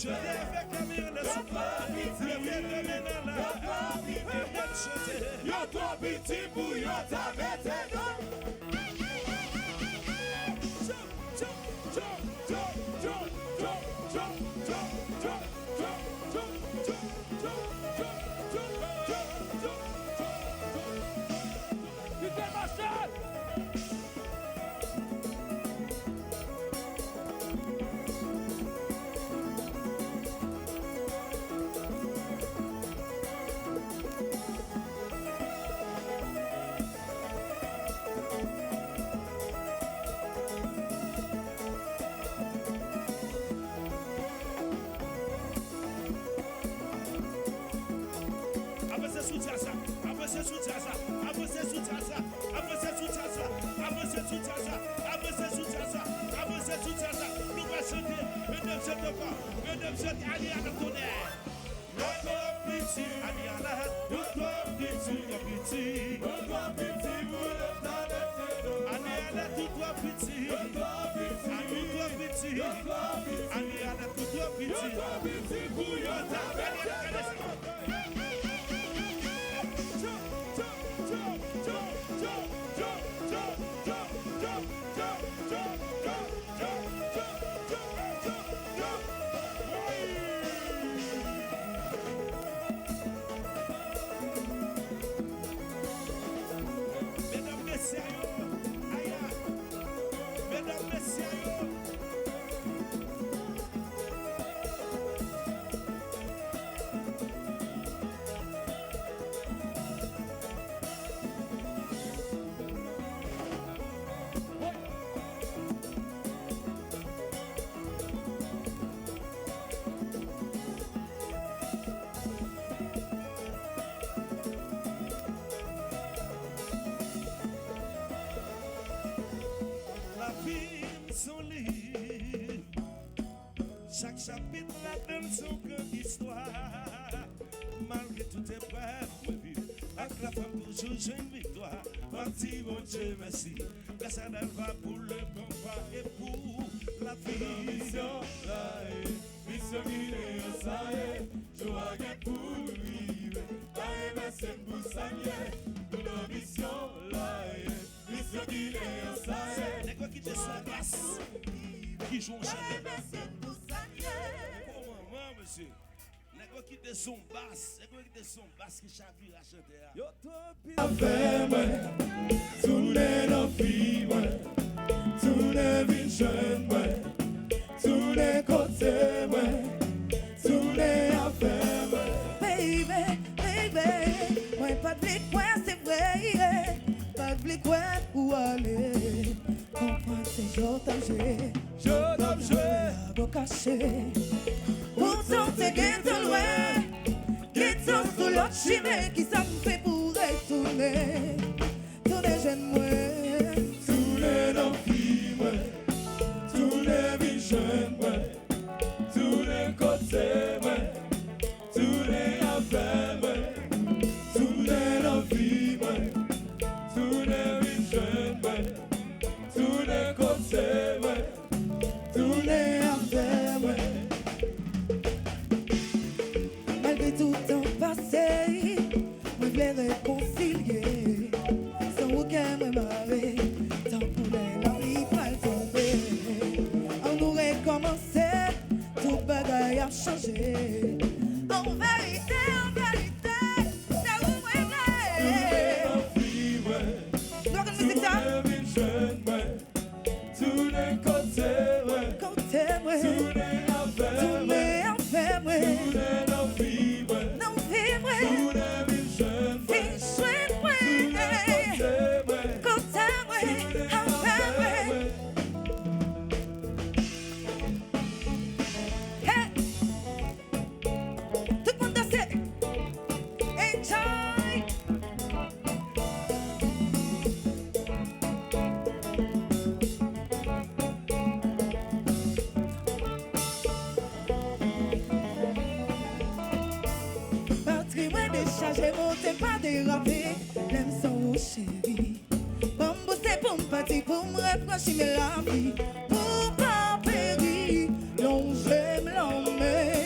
Je viens avec la mire de souffle. Je viens de mener là. Je viens de chanter. Yo trop petit pour yo ta bête non. Chaque chapitre la donne son grande histoire. Malgré toute épreuve, avec la femme toujours j'ai une victoire. Parti mon Dieu merci. Grâce à va pour le combat et pour la vie. Mission là mission qui est ça je vois que pour vivre. La c'est pour s'allier. Notre mission là mission qui est ça n'est quoi qui te soit basse. Qui joue en chanteur. Comment, monsieur? N'est-ce pas qui te son basse? N'est-ce pas qui te son basse qui chavire à chanter? Yo, toi, avec moi, tous les filles, tous les jeunes, tous les côtés, tous les affaires. Baby, baby, moi pas de quoi c'est vrai, pas de quoi où aller. Comprends c'est j'entends je t'aime la boca cachée. Pourtant t'es guetto loin, guetto sous l'autre chimée qui ça me fait pour retourner. Tous les jeunes moi, tous les filles, tous les jeunes, tous les côtés, tous les affaires, tous les filles, tous les jeunes, tous les côtés, tous les affaires. malgré tout le temps passé, moi je les réconcilier. Sans aucun me marrer, tant pour les maris pas tomber. On nous recommencer, tout bagaille a changé. En vérité, c'est où est vrai. Bloc de musique ça. Tous les côtés, Côté moi, tous les affaires, tous les affaires moi, tous les filles, non vive moi, tous les jeunes, vie chouette moi, côté moi, affaire moi. Hey, tout le monde danser, enjoy. Batterie déchargée, montez pas déraper, l'aime son chéri. Bambou c'est pour me partir, pour me rafraîchir la vie, pour pas périr, non j'aime l'emmener.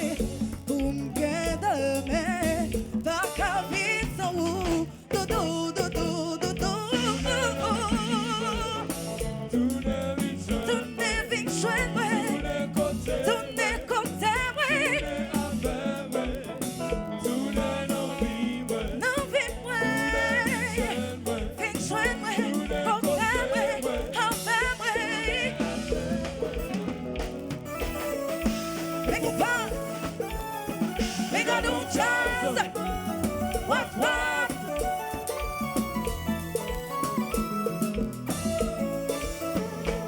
what, what?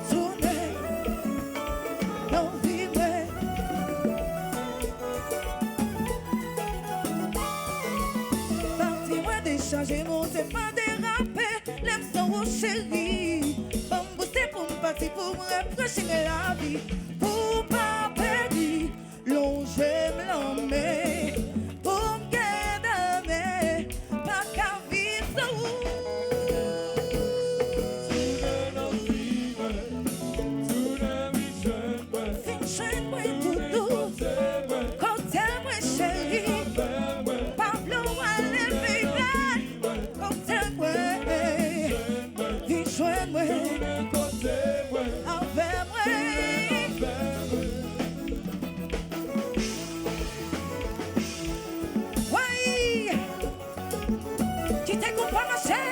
Tourner, non vivre. Parti moi décharger, monter, pas déraper. L'aime son chéri. Bambouser pour me partir, pour me reprocher la vie. Pour pas perdre, longer me l'emmener. Pour me garder, pas qu'à vivre sans fin chien, moi doudou. Côté moi chéri. Pablo, allez, baby. Côté moi. Fin chien, moi. Avec moi. Oui. Qui t'écoute pas marcher.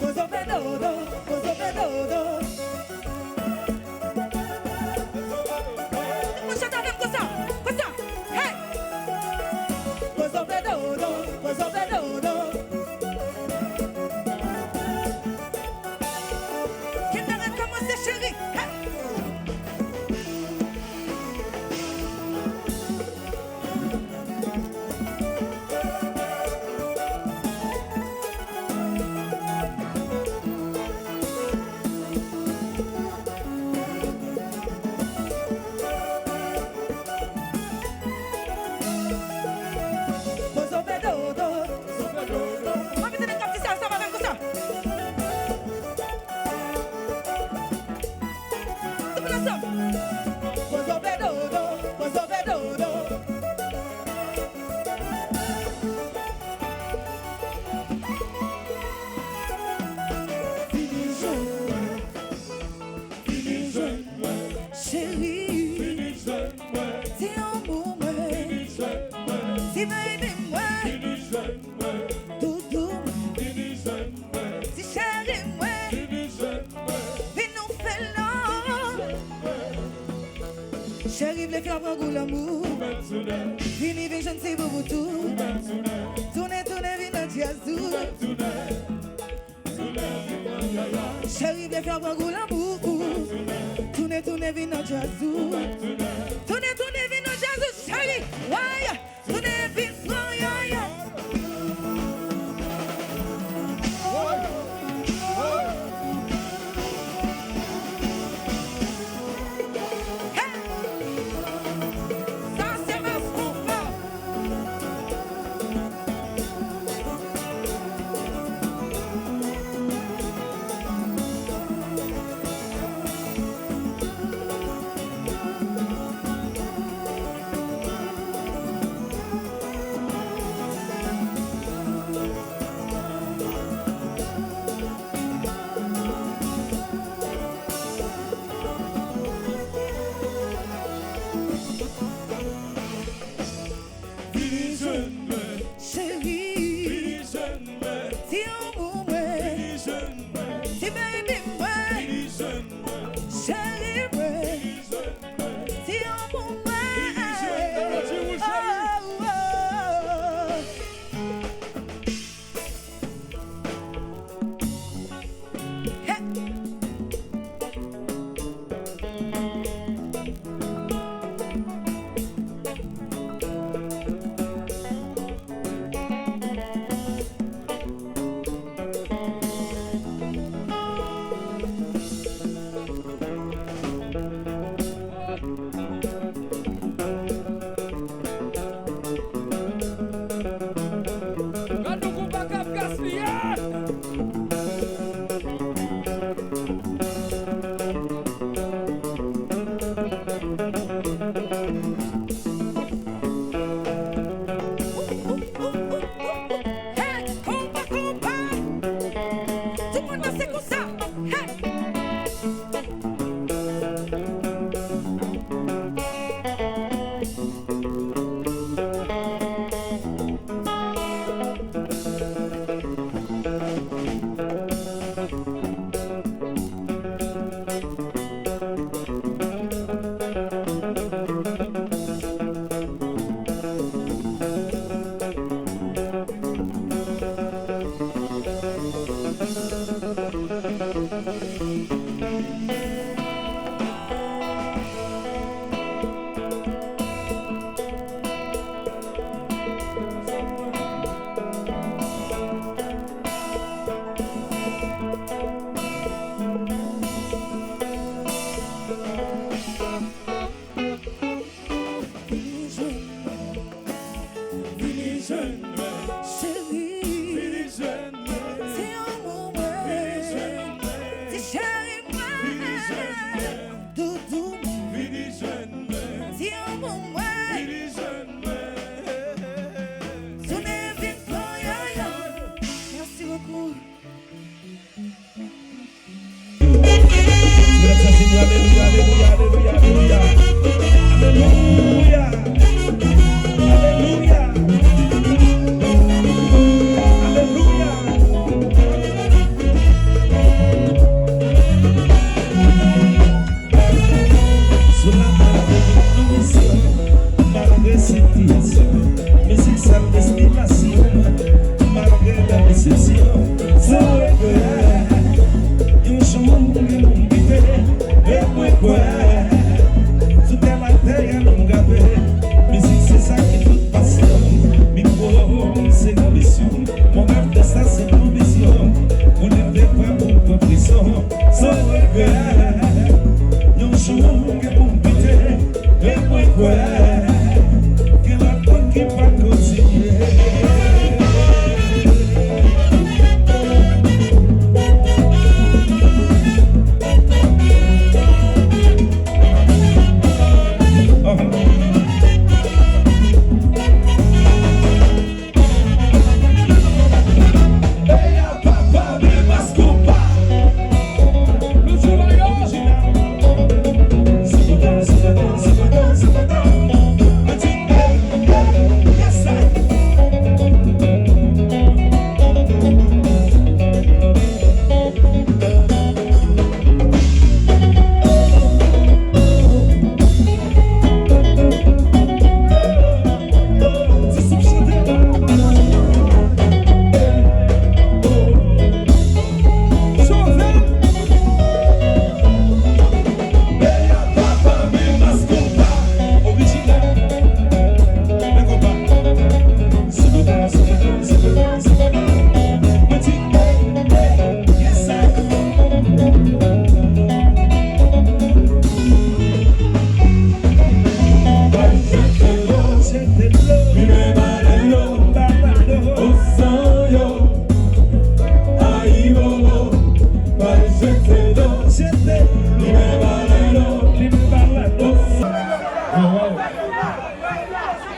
Gozo pedodo, gozo pedodo. Puxa tá vendo coça, coça, hey. Gozo pedodo, gozo pedodo. Quem tá vendo como você chéri, hey. Gozo pedodo. Mami tem que ficar só para coça. População. Gozo pedodo, gozo pedodo. Chérie, si amour moi, si baby moi, doudou, si chérie moi, puis nous faisons. Chérie, v'lait faire un goût l'amour, fini je ne sais pas pour tout. Tournez, tournez, v'lait notre jazou. Chérie, v'lait faire un goût l'amour. Tournez, tournez, v'lait notre jazou. Tournez, tournez, v'lait notre jazou, chérie. Ouais, tournez, v'lait ça c'est ma foufa.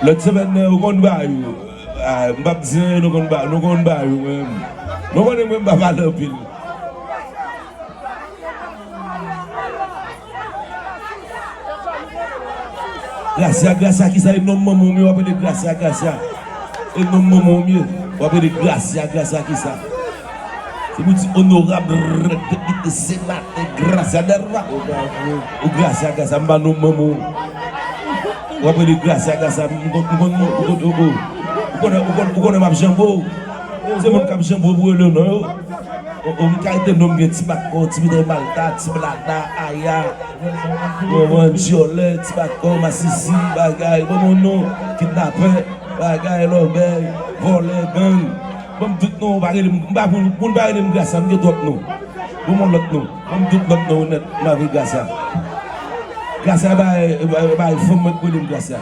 L'autre semaine, nous avons battu. Nous avons battu. Nous avons même pas parlé. Grâce à qui ça, il nomme mon mieux, on appelle grâce à. Il nomme mon mieux, on appelle grâce à qui ça. C'est pour dire honorable député sénateur, grâce à Derva. Ou grâce à m'a nomme mon. On appelle grâce à ça, on connaît ma jambo. C'est mon cap jambo pour le nom. On m'a été nommé Tibako, Tibide Malta, Tiblada, Aya, Violet, Tibako, Massissi, Bagay, mon nom, kidnappé, Bagay, Lobel, volé, gang. Bon, tout non, pour parler de grâce, je dois non. Pour mon l'autre non, tout l'autre non, net, ma vie grâce. Grâce à il faut me couler grâce.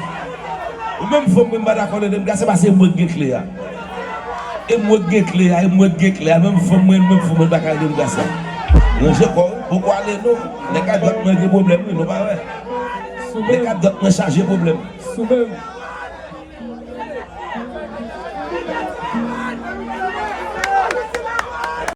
Même faut me battre d'accord de grâce parce que moi qui clé. Et moi qui clé, même faut me battre de grâce. Je sais pas pourquoi aller non, les gars doivent me des problèmes, non pas vrai. Les gars doivent me charger problème.